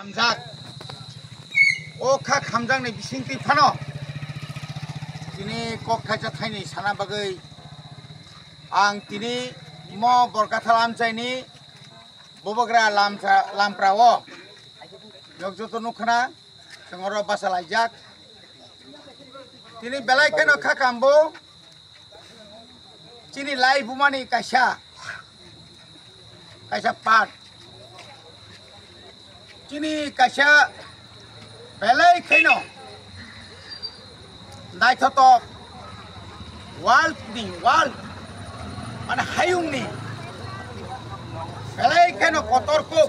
Hamzak, Oka Hamzang ni bisingti pano. Tini kok kaca thai ni sana bagai. Ang tini mo borkata lam cai ni bobogra lamprawo. Yok joto nukna sengoro basal ajak. Tini belai keno kakambo. Tini lai bumani kasha. Kasha pat. Tini kasha belai keno. Nai thotok wal ni wal mana hayung ni belai keno kotor ko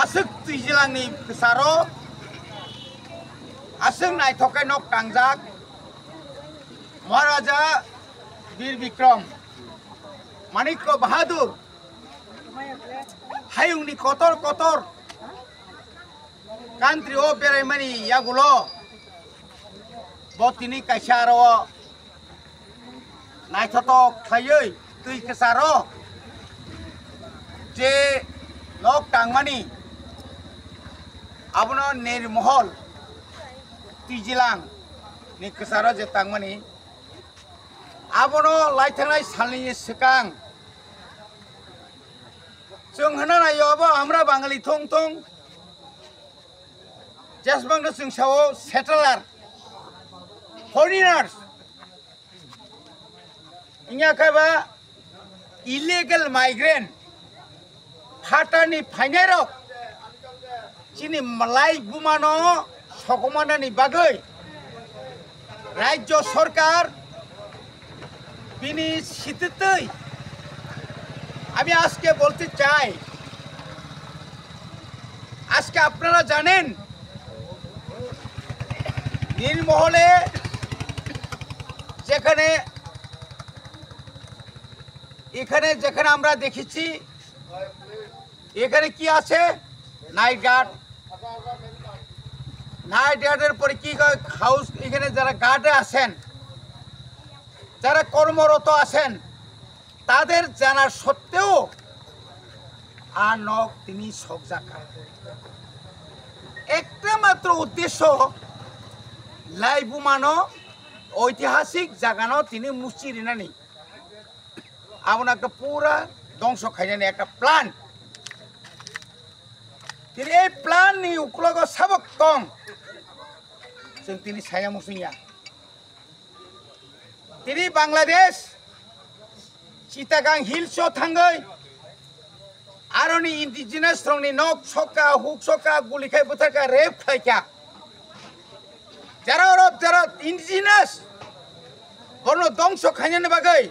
asuk tijilang ni kesaro asuk nai thokai nok tangjak Maharaja Bir Bikram Manikko Bahadur hayung ni kotor country o berai mani yagulo botini kasyaro nai thotok thayoi tui kesaro je nok tangmani abono nirmohol tijilang ni kesaro je tangmani abono laithanai salni sekang जों होना योबो हमरा बांगाली थं जेसबां जों सावो सेटलार foreigners इन्या काबा illegal migrant फाटानि फाइनारो चिनि मलाई बुमानो सकमानानि बागै राज्य सरकार बिनि सिथतै আমি আজকে বলতে চাই আজকে আপনারা জানেন নীলমহলে যেখানে যেখানে আমরা দেখেছি এখানে কি আছে নাইট গার্ডের পরে কি হাউস এখানে যারা গার্ডে আছেন যারা কর্মরত আছেন তাদের জানার সত্ত্বেও আনক তিনি সকজাকা একটা মাত্র উদ্দেশ্য লাইবুমানো ঐতিহাসিক জাগানো তিনি মুচিরিনানি আমন একটা পুরা ধ্বংস খাইনানি একটা প্ল্যান তিনি এই প্ল্যান নি উকলগ সাবক কম जों তিনি সায়া মুসিয়া তিনি Bangladesh Chittagong Hills thangai aroni indigenous strongni nok soka huk soka gulikai butarka rape khaika jara indigenous bono dongso khainani bagai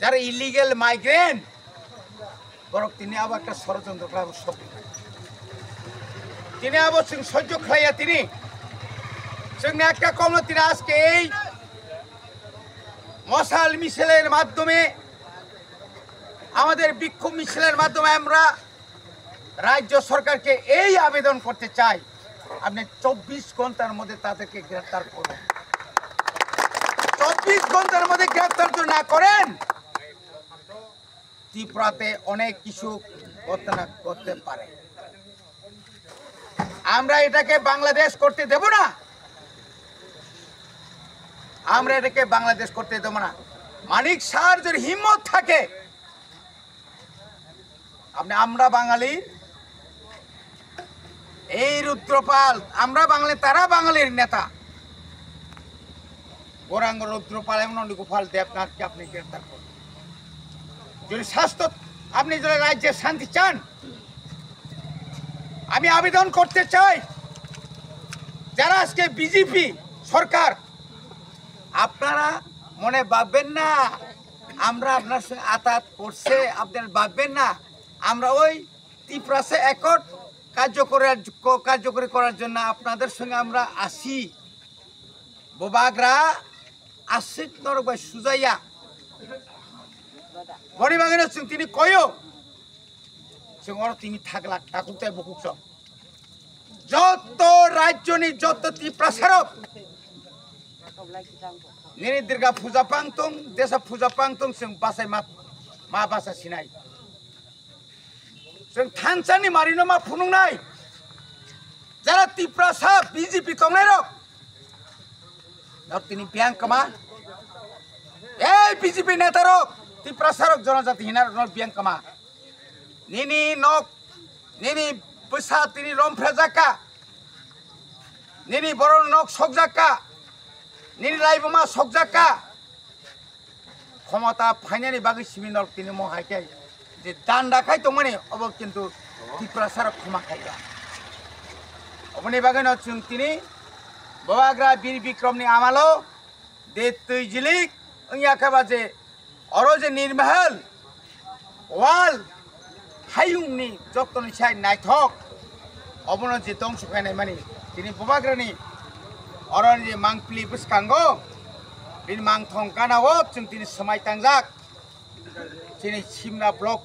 jara illegal migrant borok tini aba ekta ষড়যন্ত্র khlabo sob tini abo sing sojjo khlaiya tini sing ekta komno tini ajke ei মশাল মিছিলের মাধ্যমে আমাদের বিক্ষোভ মিছিলের মাধ্যমে আমরা রাজ্য সরকারকে এই আবেদন করতে চাই আপনি 24 ঘন্টার মধ্যে তাদেরকে গ্রেফতার করুন 24 ঘন্টার মধ্যে গ্রেফতার যদি না করেন ত্রিপুরাতে অনেক কিছু করতে পারে আমরা এটাকে বাংলাদেশ করতে দেব না আমরা এটাকে বাংলাদেশ করতে দেব না মানিক শাহর যদি হিম্মত থাকে আমরা বাঙালি এই রুদ্রপাল আমরা বাঙালি তারা বাঙালির নেতা গোরাঙ্গ রুদ্রপাল এবং গোপাল দেবনাথকে আপনি গ্রেফতার করুন যদি স্বাস্থ্য আপনি যদি রাজ্যের শান্তি চান আমি আবেদন করতে চাই যারা আজকে বিজেপি সরকার আপনারা মনে ভাববেন না আমরা আপনার সঙ্গে আতাত করছে আপনারা ভাববেন না আমরা ওই ত্রিপুরাতে একট কার্যকরী করার জন্য আপনাদের সঙ্গে আমরা আসি বোবাগ্রা আশিক নরবাই সুজাইয়া বনিবাগানে তিনি কয়ো जों তিনি থাকলা তাকুতে বুকুছ যত রাজ্যনি যত Tripura সারক Nini dirga puja pangtung, desa puja pangtung sing basai ma basa sinai. जों थानसानि मारिनो मा फुनुंनाय যারা ত্রিপুরা সাহ বিজেপি তংনাই রক তিনি ব্যাংক কমা এই বিজেপি নেতা রক ত্রিপুরা সারক জনজাতি হিনার ব্যাংক কমা নিনি নক নিনি বৈশা তিনি রমফ্রেজাকা নিনি বড় নক সকজাকা নিনি লাইবমা সকজাকা ক্ষমতা ফাইনালি বাকি সিমিনক তিনি মহাইকে যে দান রাখাই তো মানে অব কিন্তু ত্রিপুরা সারক ক্ষমা খাইবা अपने बागन जों तिनी बवाग्रा बीर विक्रमनि आमालो दे तैजिलिक अंयाखाबा जे अरो जे निर्महल वाल हायुंनि जत्तनि साइ नायथक अबनो जे दंस खायनाय माने तिनी बवाग्रानि अरन जे मांगप्लि बुसकांगो बिन मांगथं गानावो जों तिनी समाय तांजाक तिनी सिमना ब्लक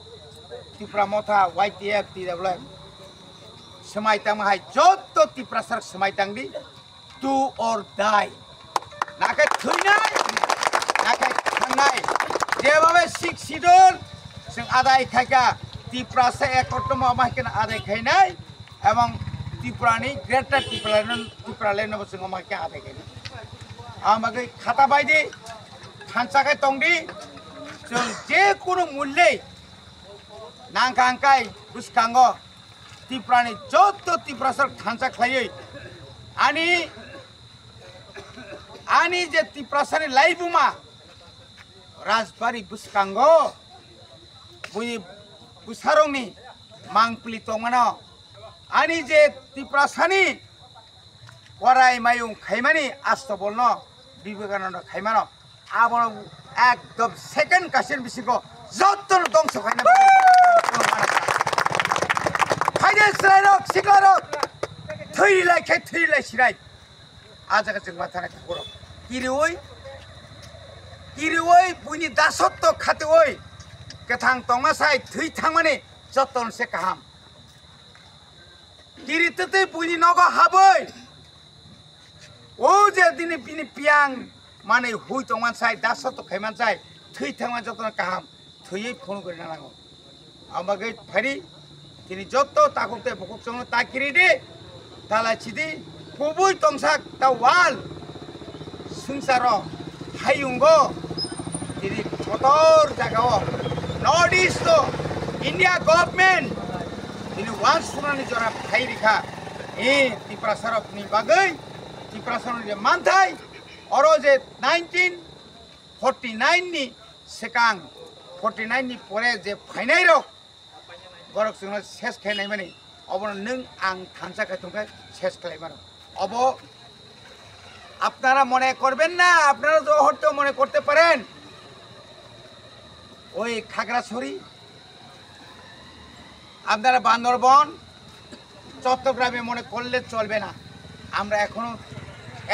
त्रिपुरा मथा YTF TWM समायतां माहाय जत्त त्रिपुरा सारक समायतां दि टू और डाई नाखाय थैनाय नाखाय थांनाय जेबाबे सिक सिडुल जों आदाय खायगा त्रिपुरा से एकटम माहायखन आदाय खायनाय एवं त्रिपुरानि ग्रेटर त्रिपुरा लेनबो जों माहायखन आदाय खायनाय आमागै खाता बायदि थानसाखाय तंदि जों जे कुनु मूल्ये नांखांखाय बुसकांगो त्रिपुरानि जत्त त्रिपुरा सारक थानसा खायै आनी जे त्रिपुरा सारनि लाइबुमा राजबारि बुसकांगो बुइ बुसारंनि मांगप्लि तंमानो आनी जे त्रिपुरा सानि वराय मायुं खायमानि आस्तबलनो विवेकानंद खायमानो आबनो एकदम सेकेंड कासेन बिसिखौ जत्तनो दंस खायना फायदे सिलायरक सिख्लारक थैलायखाय थैलाय सिराय आजागा जों माथानाय खबर किरिवै बुनि दासत्त खातेवै गोथां तंगासाय थै थांमाने जत्तन से गाहाम किरितते बुनि नग हाबै ओ जे दिनै बिनि पियां माने हुइ तंगासाय दासत्त खायमानसाय थै थांमान जत्तन गाहाम थैयै फन गरिना नांगौ आमागै फारि তিনি যত তাকুতে বকুক সঙ্গ তাকিরি দে তালা চিদি কবুই তংসাক তা ওয়াল সংসার হাইউঙ্গ তিনি কতর জায়গাও নর্থ ইস্ট ইন্ডিয়া গভর্নমেন্ট তিনি ওয়াল সুনানি জরা ফাই রেখা ত্রিপুরা সারকনি বাগৈ ত্রিপুরা সারকনি যে মানথাই অরো যে 1949 नि সেকাং 49 नि পরে যে ফাইনাই রক बरक जोंना सेस खायनाय माने अबनो नों आं थानसा खायथंखाय सेस खालायमानो अब আপনারা মনে করবেন না আপনারা তো হয়তো মনে করতে পারেন ওই খাগড়াছড়ি আপনারা বান্দরবন চট্টগ্রামে মনে করলে চলবে না আমরা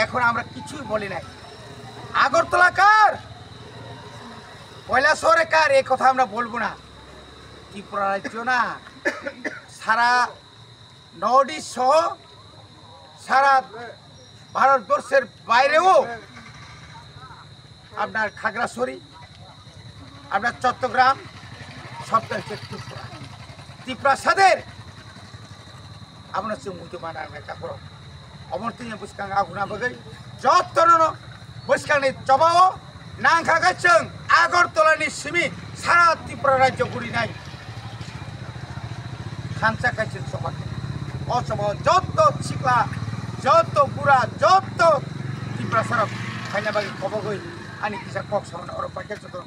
এখন আমরা কিছুই বলি নাই আগরতলা কার কৈলাসহরে কার এই কথা আমরা বলবো না त्रिपुरा राज्य ना सारा नर्थ इस्ट सह सारा भारतवर्षेर बाइरेও আপনার খাগড়াছড়ি আপনার চট্টগ্রাম সবটা হচ্ছে ত্রিপুরা সাদের আপনার মুদি মানার মেটা করো অমর্তিনি বুসকাং আগুনা বগৈ যত্তনো বুসকাংনি জবাও नांखागाचों आगरतलानि सिमि सारा त्रिपुरा राज्य गुरिनाय खानसा खायसिन सभा असमाव जत्त सिख्ला जत्त बुरा जत्त त्रिपुरा सारक खायना बागि खबगै आनि किसा कक सामने अरपाके जतन